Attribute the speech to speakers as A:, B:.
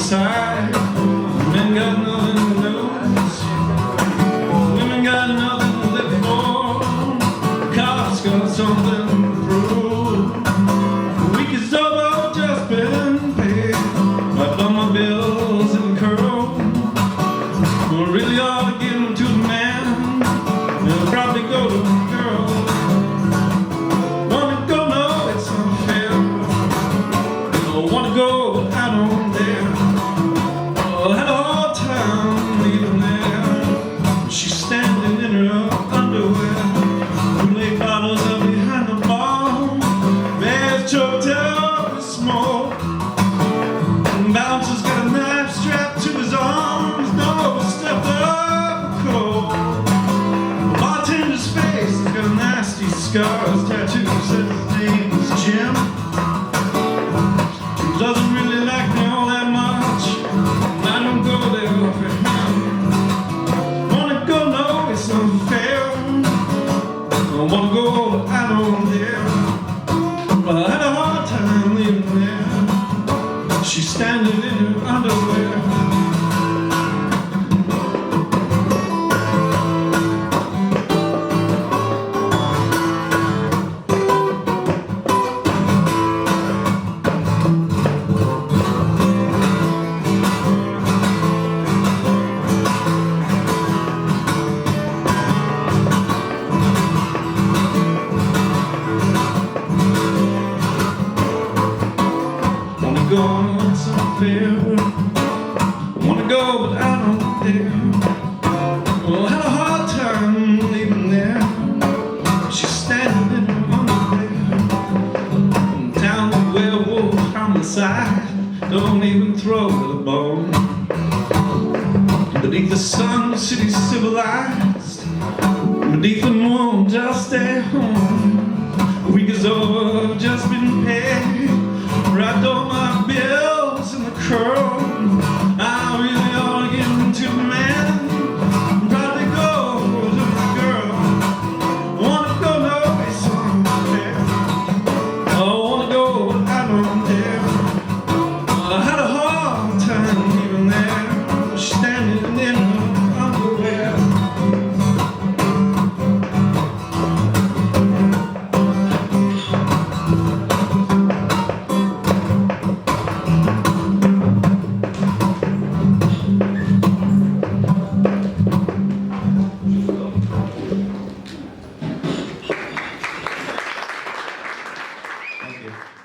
A: side. Men got nothing to lose. Women got nothing to live for. Cops got something to prove. The week is over, just been paid. I done my bills in curl. Well, really ought to give them to the man. They'll probably go to the girl. Wanna go, no, it's unfair. Don't wanna go, but I don't dare. Oh, I had a hard time leaving there. She's standing in her underwear. Two-lay bottles are behind the bar. Man's choked up with smoke. And bouncer's got a knife strapped to his arms. No, stepped up cold. Bartender's face has got nasty scars. Tattoo says his name is Jim. He doesn't really like me all that much, and I don't go there for him. Wanna go, no, it's unfair. I wanna go, but I don't dare. But I had a hard time leaving there. She's standing in her underwear. Go, it's unfair. Wanna go, but I don't dare. Well, I had a hard time leaving there. She's standing in her underwear. Down the werewolf on the side. Don't even throw the bone. Beneath the sun, the city's civilized. Beneath the moon, just stay home. The week is over, just been paid. Wrapped all my bills in the curl. I really ought to give them to the man. Probably go to the girl. Wanna go, no, it's unfair. I wanna go, but I don't dare. I had a hard time leaving there. Standing in her underwear. Thank you.